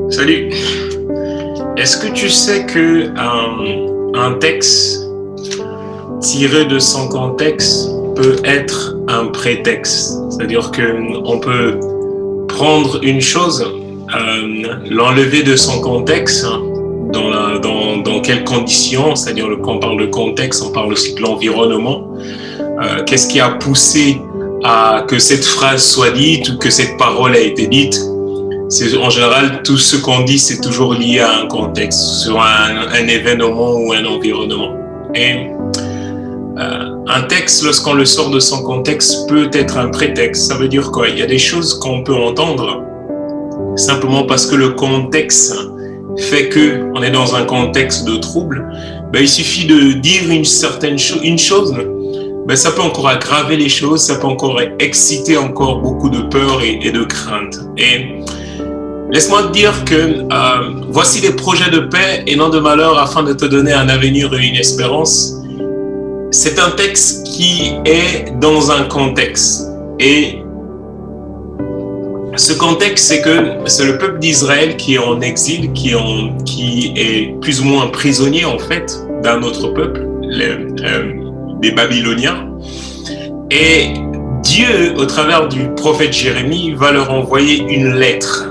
Salut. Est-ce que tu sais que un texte tiré de son contexte peut être un prétexte? C'est-à-dire qu'on peut prendre une chose, l'enlever de son contexte, dans quelles conditions, c'est-à-dire quand on parle de contexte, on parle aussi de l'environnement. Qu'est-ce qui a poussé à que cette phrase soit dite ou que cette parole a été dite? En général, tout ce qu'on dit, c'est toujours lié à un contexte, sur un événement ou un environnement. Et un texte, lorsqu'on le sort de son contexte, peut être un prétexte. Ça veut dire quoi? Il y a des choses qu'on peut entendre simplement parce que le contexte fait qu'on est dans un contexte de trouble. Il suffit de dire une chose, ça peut encore aggraver les choses, ça peut encore exciter encore beaucoup de peur et de crainte. Et laisse-moi te dire que voici des projets de paix et non de malheur afin de te donner un avenir et une espérance. C'est un texte qui est dans un contexte. Et ce contexte, c'est que c'est le peuple d'Israël qui est en exil, qui est plus ou moins prisonnier en fait d'un autre peuple, des Babyloniens. Et Dieu, au travers du prophète Jérémie, va leur envoyer une lettre.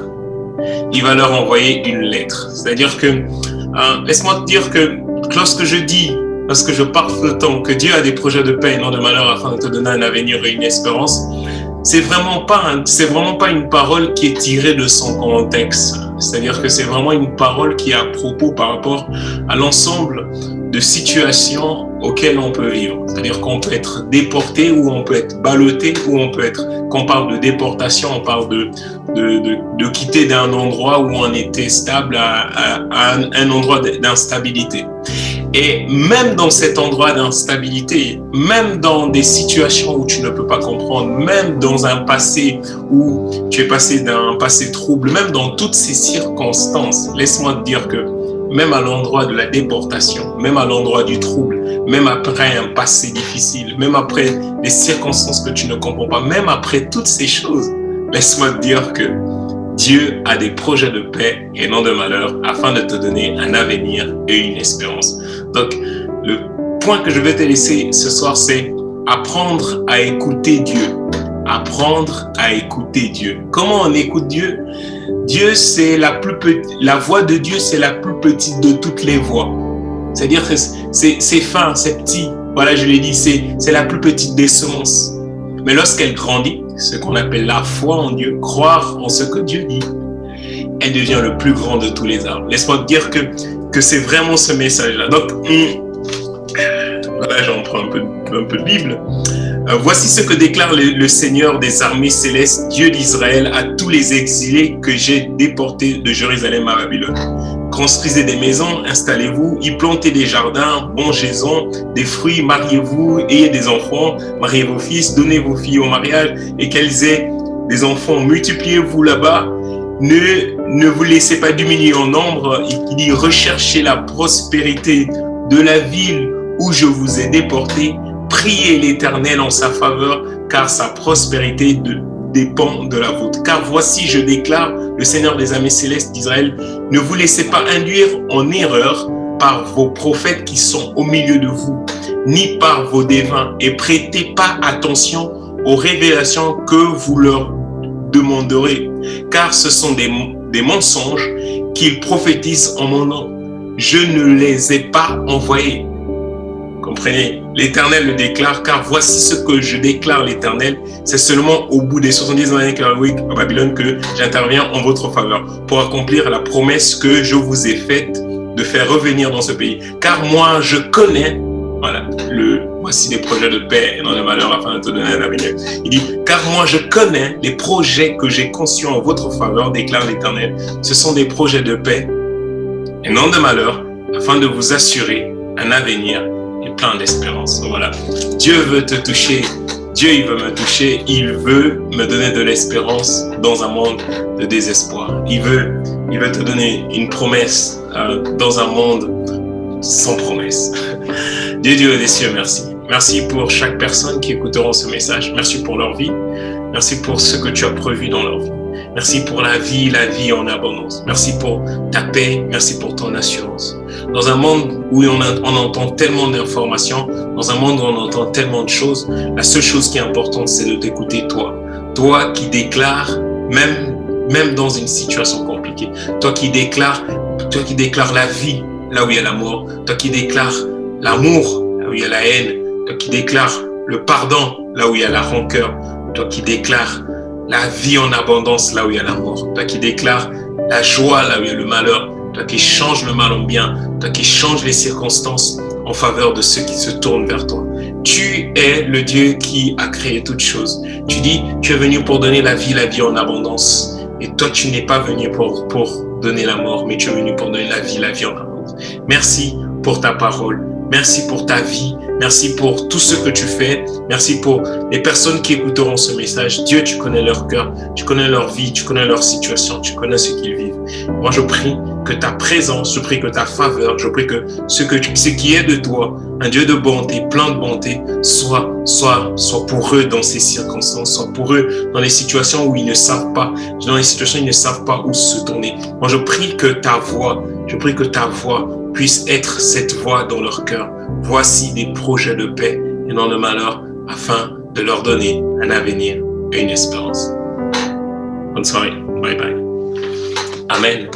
Il va leur envoyer une lettre. C'est-à-dire que, laisse-moi te dire que lorsque je parle de temps que Dieu a des projets de paix et non de malheur afin de te donner un avenir et une espérance, c'est vraiment pas une parole qui est tirée de son contexte. C'est-à-dire que c'est vraiment une parole qui est à propos par rapport à l'ensemble de situations auxquelles on peut vivre. C'est-à-dire qu'on peut être déporté ou on peut être ballotté ou quand on parle de déportation, on parle de quitter d'un endroit où on était stable à un endroit d'instabilité. Et même dans cet endroit d'instabilité, même dans des situations où tu ne peux pas comprendre, même dans un passé où tu es passé d'un passé trouble, même dans toutes ces circonstances, laisse-moi te dire que même à l'endroit de la déportation, même à l'endroit du trouble, même après un passé difficile, même après des circonstances que tu ne comprends pas, même après toutes ces choses, laisse-moi te dire que Dieu a des projets de paix et non de malheur afin de te donner un avenir et une espérance. Donc, le point que je vais te laisser ce soir, c'est apprendre à écouter Dieu. Apprendre à écouter Dieu. Comment on écoute Dieu? Dieu, c'est la voix de Dieu, c'est la plus petite de toutes les voix. C'est-à-dire que c'est fin, c'est petit. Voilà, je l'ai dit, c'est la plus petite des semences. Mais lorsqu'elle grandit, ce qu'on appelle la foi en Dieu, croire en ce que Dieu dit, elle devient le plus grand de tous les arbres. Laisse-moi te dire que c'est vraiment ce message-là. Donc, voilà, j'en prends un peu de Bible. Voici ce que déclare le Seigneur des armées célestes, Dieu d'Israël, à tous les exilés que j'ai déportés de Jérusalem à Babylone. Construisez des maisons, installez-vous, y plantez des jardins, mangez-en des fruits, mariez-vous, ayez des enfants, mariez vos fils, donnez vos filles au mariage et qu'elles aient des enfants. Multipliez-vous là-bas, ne vous laissez pas diminuer en nombre. Il dit, recherchez la prospérité de la ville où je vous ai déportés. Priez l'Éternel en sa faveur, car sa prospérité dépend de la vôtre. Car voici, je déclare, le Seigneur des armées célestes d'Israël, ne vous laissez pas induire en erreur par vos prophètes qui sont au milieu de vous, ni par vos devins, et prêtez pas attention aux révélations que vous leur demanderez, car ce sont des mensonges qu'ils prophétisent en mon nom. Je ne les ai pas envoyés. Comprenez, l'Éternel le déclare, car voici ce que je déclare l'Éternel, c'est seulement au bout des 70 années à Babylone que j'interviens en votre faveur pour accomplir la promesse que je vous ai faite de faire revenir dans ce pays. Car moi, je connais, voilà, voici des projets de paix et non de malheur afin de te donner un avenir. Il dit, car moi, je connais les projets que j'ai conçus en votre faveur, déclare l'Éternel. Ce sont des projets de paix et non de malheur afin de vous assurer un avenir et plein d'espérance. Voilà. Dieu veut te toucher. Dieu, il veut me toucher. Il veut me donner de l'espérance dans un monde de désespoir. Il veut te donner une promesse dans un monde sans promesse. Dieu des cieux, merci. Merci pour chaque personne qui écouteront ce message. Merci pour leur vie. Merci pour ce que tu as prévu dans leur vie. Merci pour la vie en abondance. Merci pour ta paix, merci pour ton assurance. Dans un monde où on entend tellement d'informations, dans un monde où on entend tellement de choses, la seule chose qui est importante, c'est de t'écouter toi. Toi qui déclares, même dans une situation compliquée, toi qui déclares la vie là où il y a la mort, toi qui déclares l'amour là où il y a la haine, toi qui déclares le pardon là où il y a la rancœur, toi qui déclares la vie en abondance là où il y a la mort, toi qui déclares la joie là où il y a le malheur, toi qui changes le mal en bien, toi qui changes les circonstances en faveur de ceux qui se tournent vers toi. Tu es le Dieu qui a créé toutes choses. Tu dis, tu es venu pour donner la vie en abondance. Et toi, tu n'es pas venu pour donner la mort, mais tu es venu pour donner la vie en abondance. Merci pour ta parole. Merci pour ta vie. Merci pour tout ce que tu fais. Merci pour les personnes qui écouteront ce message. Dieu, tu connais leur cœur, tu connais leur vie, tu connais leur situation, tu connais ce qu'ils vivent. Moi, je prie que ta présence, je prie que ta faveur, je prie que ce qui est de toi, un Dieu de bonté, plein de bonté, soit pour eux dans ces circonstances, soit pour eux dans les situations où ils ne savent pas, où se tourner. Moi, je prie que ta voix puisse être cette voix dans leur cœur. Voici des projets de paix et non de malheur, afin de leur donner un avenir et une espérance. Bonne soirée. Bye bye. Amen.